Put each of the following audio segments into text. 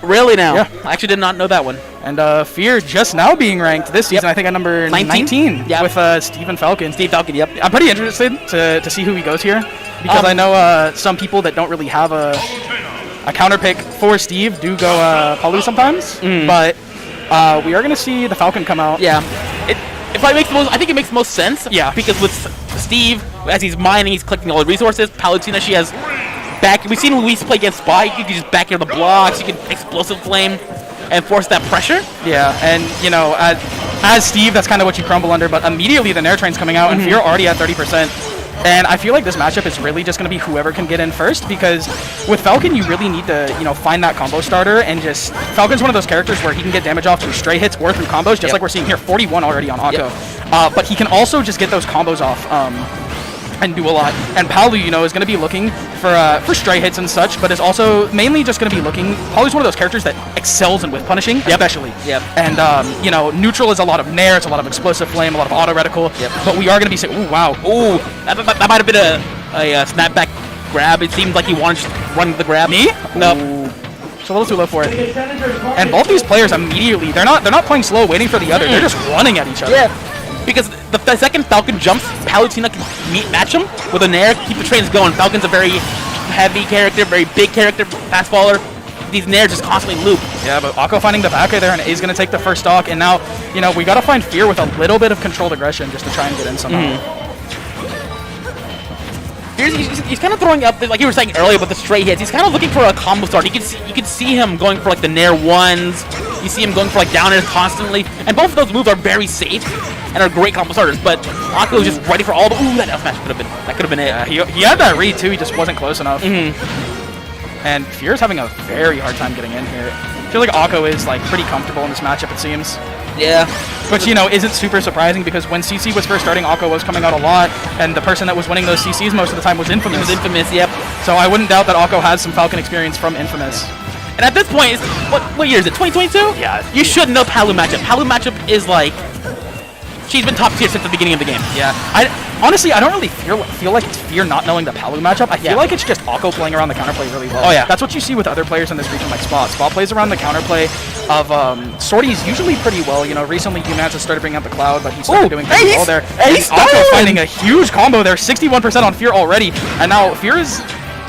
Really now? Yeah. I actually did not know that one. And Fear just now being ranked this season, I think at number 19 with Steve and Falcon. Steve Falcon, yep. I'm pretty interested to see who he goes here, because I know some people that don't really have a counter pick for Steve do go Palu sometimes, but we are going to see the Falcon come out. Yeah. It probably makes the most, I think it makes the most sense. Yeah. Because with Steve, as he's mining, he's collecting all the resources. Palutena, she has back. We've seen when we used to play against Spike, you can just back air the blocks, you can explosive flame and force that pressure. Yeah, and you know, as Steve, that's kind of what you crumble under, but immediately the Nair Train's coming out, and Fear already at 30%. And I feel like this matchup is really just going to be whoever can get in first, because with Falcon, you really need to, you know, find that combo starter, and just, Falcon's one of those characters where he can get damage off through stray hits or through combos, just like we're seeing here, 41 already on Akko. But he can also just get those combos off and do a lot. And Palu, you know, is going to be looking for stray hits and such, but is also mainly just going to be looking, Palu's one of those characters that excels in whiff punishing, especially. And, you know, neutral is a lot of Nair, it's a lot of explosive flame, a lot of auto reticle, but we are going to be saying, ooh, wow. Ooh, that might have been a snapback grab. It seemed like he wanted to run the grab. Me? No. It's a little too low for it. And both these players immediately, they're not playing slow, waiting for the other, they're just running at each other. Yeah. Because the second Falcon jumps, Palutena can match him with a Nair, keep the trains going. Falcon's a very heavy character, very big character, fast faller. These Nairs just constantly loop. Yeah, but Akko finding the back air there, and is going to take the first stock. And now, you know, we got to find Fear with a little bit of controlled aggression just to try and get in somehow. He's kind of throwing up, like you were saying earlier, about the stray hits. He's kind of looking for a combo start. You can see him going for like the Nair ones. You see him going for like down airs constantly, and both of those moves are very safe and are great combo starters. But Akko is just ready for all the. Ooh, that F smash could have been it. Yeah, he had that read too. He just wasn't close enough. And Fear's having a very hard time getting in here. I feel like Akko is like pretty comfortable in this matchup, it seems. Yeah. Which, you know, isn't super surprising, because when CC was first starting, Akko was coming out a lot, and the person that was winning those CCs most of the time was Infamous. It was Infamous, yep. So I wouldn't doubt that Akko has some Falcon experience from Infamous. And at this point, what year is it? 2022? Yeah. You should know Palu matchup. Palu matchup is like, she's been top tier since the beginning of the game. Yeah. Honestly, I don't really feel like it's Fear not knowing the Palu matchup. I feel like it's just Akko playing around the counterplay really well. Oh, yeah. That's what you see with other players in this region like Spot. Spot plays around the counterplay of Sorties usually pretty well. You know, recently Humans has started bringing out the Cloud, but he started doing pretty well there. And he's Akko finding a huge combo there, 61% on Fear already. And now Fear is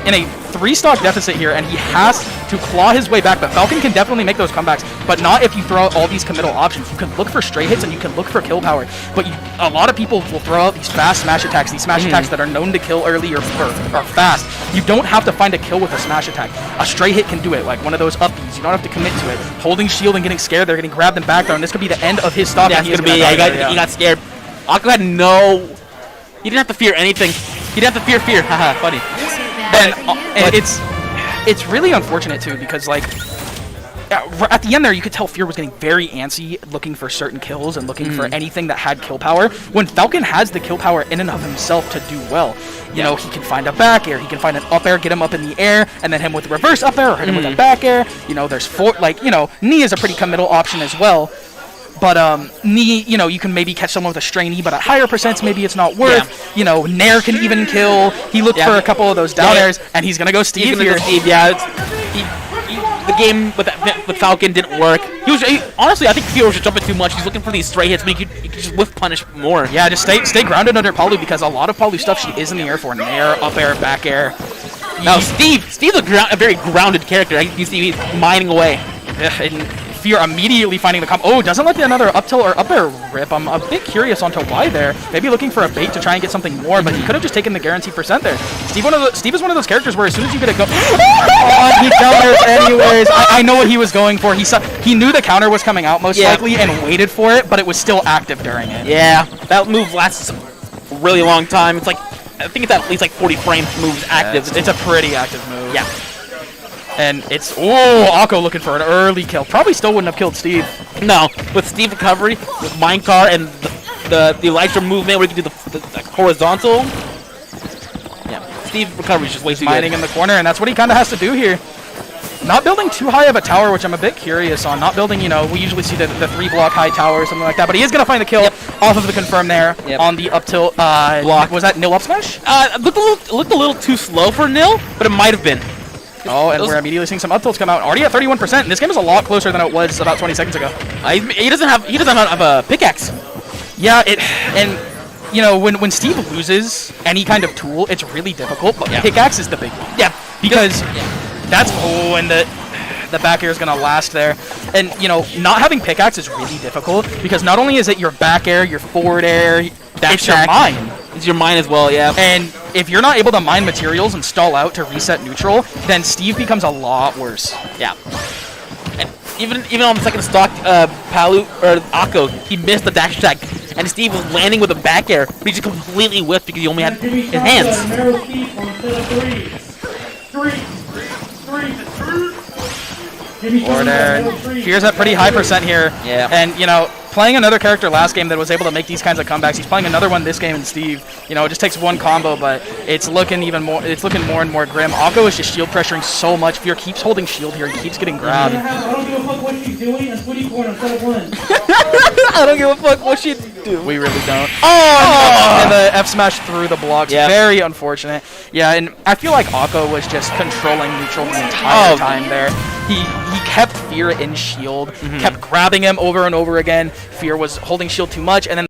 in a 3-stock deficit here, and he has to claw his way back. But Falcon can definitely make those comebacks, but not if you throw out all these committal options. You can look for stray hits and you can look for kill power, but a lot of people will throw out these fast smash attacks, attacks that are known to kill early or fast. You don't have to find a kill with a smash attack. A stray hit can do it, like one of those upbeats. You don't have to commit to it. Holding shield and getting scared, they're getting grabbed and back down. This could be the end of his stock. Yeah, he got scared. Akko had no... He didn't have to fear anything. He didn't have to fear. Haha, funny. And it's really unfortunate too, because like at the end there you could tell Fear was getting very antsy, looking for certain kills and looking for anything that had kill power, when Falcon has the kill power in and of himself to do well. You know, he can find a back air, he can find an up air, get him up in the air, and then him with reverse up air or hit him with a back air. You know, there's knee is a pretty committal option as well. But knee, you know, you can maybe catch someone with a stray knee, but at higher percents, maybe it's not worth. Yeah. You know, Nair can even kill. He looked for a couple of those down airs, and he's gonna go Steve here. The game with Falcon didn't work. Honestly, I think Fear was just jumping too much. He's looking for these stray hits, but he could just whiff punish more. Yeah, just stay grounded under Palu, because a lot of Palu stuff she is in the air for. Nair, up air, back air. Now Steve's a very grounded character. You see he's mining away. And Fear immediately finding the combo. Oh, doesn't let another up tilt or up air rip. I'm a bit curious onto why there. Maybe looking for a bait to try and get something more, but he could have just taken the guaranteed percent there. Steve is one of those characters where as soon as you get a go, he counters anyways. I know what he was going for. He knew the counter was coming out most likely and waited for it, but it was still active during it. Yeah, that move lasts a really long time. It's like, I think it's at least like 40 frames moves active. It's a pretty active move. Yeah. And it's, Akko looking for an early kill. Probably still wouldn't have killed Steve. No, with Steve recovery, with Minecart and the Elytra movement where you can do the horizontal. Yeah, Steve recovery is just way too mining good. In the corner, and that's what he kind of has to do here. Not building too high of a tower, which I'm a bit curious on. Not building, you know, we usually see the 3-block high tower or something like that, but he is going to find the kill off of the confirm there on the up tilt block. Was that nil up smash? It looked a little too slow for nil, but it might have been. Oh, and we're immediately seeing some up tilts come out. Already at 31%. And this game is a lot closer than it was about 20 seconds ago. He doesn't have a pickaxe. Yeah, and you know, when Steve loses any kind of tool, it's really difficult, but pickaxe is the big one. Yeah, Because that's and the back air is gonna last there. And you know, not having pickaxe is really difficult because not only is it your back air, your forward air, it's your mine. It's your mine as well, yeah. And if you're not able to mine materials and stall out to reset neutral, then Steve becomes a lot worse. Yeah. And even on the second stock, Palu or Akko, he missed the dash attack, and Steve was landing with a back air, but he just completely whiffed because he only had his hands. Order. Fear's at pretty high percent here. Yeah. And, you know, playing another character last game that was able to make these kinds of comebacks, he's playing another one this game in Steve. You know, it just takes one combo, but it's looking even more, it's looking more and more grim. Akko is just shield pressuring so much. Fear keeps holding shield here. He keeps getting grabbed. I don't give a fuck what she's doing. I'm sweetie corn. I'm set up one. I don't give a fuck what she do. We really don't. Oh! And the F smash through the blocks. Yeah. Very unfortunate. Yeah, and I feel like Akko was just controlling neutral the entire time there. He kept Fear in shield, kept grabbing him over and over again. Fear was holding shield too much, and then